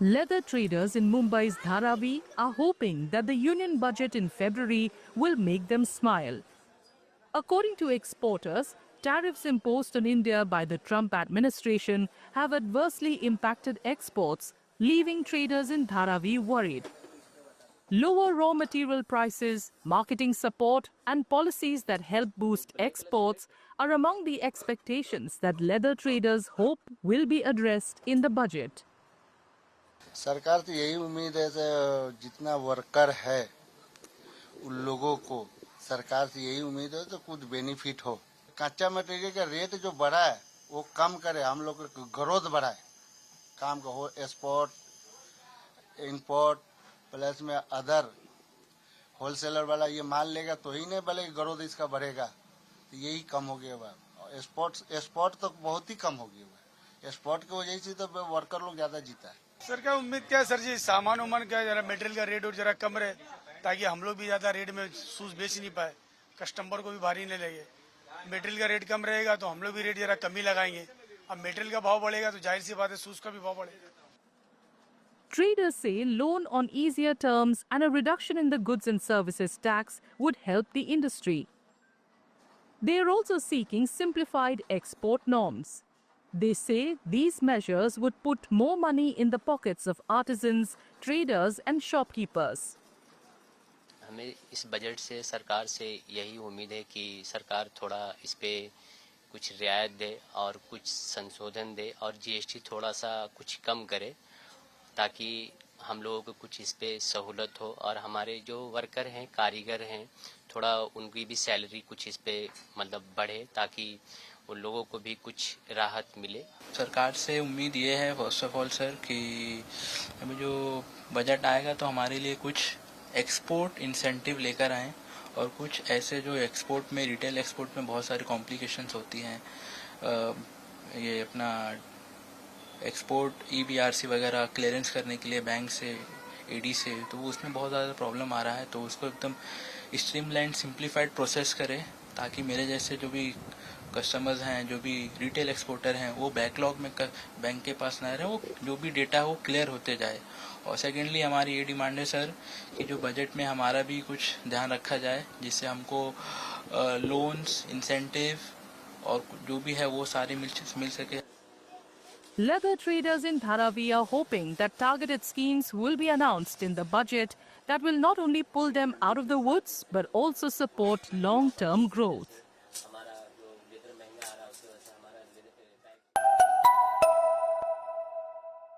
Leather traders in Mumbai's Dharavi are hoping that the union budget in February will make them smile. According to exporters, tariffs imposed on India by the Trump administration have adversely impacted exports, leaving traders in Dharavi worried. Lower raw material prices, marketing support, and policies that help boost exports are among the expectations that leather traders hope will be addressed in the budget. सरकार से यही उम्मीद है कि जितना worker है उन लोगों को सरकार से यही उम्मीद है तो कुछ बेनिफिट हो। कच्चा मटेरियल का रेट जो बढ़ा है वो कम करे, हम लोग ग्रोथ बढ़ाए, काम का हो, एक्सपोर्ट इंपोर्ट प्लस में अदर होलसेलर वाला ये माल लेगा तो ही नहीं भले ग्रोथ इसका बढ़ेगा, तो यही कम हो गया। एक्सपोर्ट तो बहुत ही कम हो गया। एक्सपोर्ट की वजह से तो वर्कर लोग ज्यादा जीता है। सर क्या उम्मीद क्या है सर जी, सामान उमान क्या जरा मटेरियल का रेट और जरा कम रहे ताकि हम लोग भी ज्यादा रेट में शूज बेच नहीं पाए, कस्टमर को भी भारी नहीं लगे। मटेरियल का रेट कम रहेगा तो हम लोग भी रेट जरा कम ही लगाएंगे। अब मटेरियल का भाव बढ़ेगा तो जाहिर सी बात है शूज का भी भाव बढ़ेगा। Traders say loan on easier terms and a reduction in the goods and services tax would help the industry. They are also seeking simplified export norms. They say these measures would put more money in the pockets of artisans, traders and shopkeepers. हमें इस budget से सरकार से यही उम्मीद है कि सरकार थोड़ा इस पे कुछ रियायत दे और कुछ संशोधन दे और जीएसटी थोड़ा सा कुछ कम करे ताकि हम लोगों को कुछ इस पे सहूलत हो और हमारे जो वर्कर हैं, कारीगर हैं, थोड़ा उनकी भी सैलरी कुछ इस पे मतलब बढ़े ताकि उन लोगों को भी कुछ राहत मिले। सरकार से उम्मीद ये है फर्स्ट ऑफ ऑल सर कि हमें जो बजट आएगा तो हमारे लिए कुछ एक्सपोर्ट इंसेंटिव लेकर आएँ और कुछ ऐसे जो एक्सपोर्ट में रिटेल एक्सपोर्ट में बहुत सारी कॉम्प्लिकेशंस होती हैं, ये अपना एक्सपोर्ट ईबीआरसी वगैरह क्लियरेंस करने के लिए बैंक से ईडी से, तो उसमें बहुत ज़्यादा प्रॉब्लम आ रहा है, तो उसको एकदम स्ट्रीमलाइन सिंप्लीफाइड प्रोसेस करें ताकि मेरे जैसे जो भी कस्टमर्स हैं, जो भी रिटेल एक्सपोर्टर हैं, वो बैकलॉग में बैंक के पास ना रहे, वो जो भी डेटा है वो क्लियर होते जाए। और सेकेंडली हमारी ये डिमांड है सर कि जो बजट में हमारा भी कुछ ध्यान रखा जाए जिससे हमको लोन्स, इंसेंटिव और जो भी है वो सारे मिल सके। Leather traders in Dharavi are hoping that targeted schemes will be announced in the budget that will not only pull them out of the woods but also support long-term growth.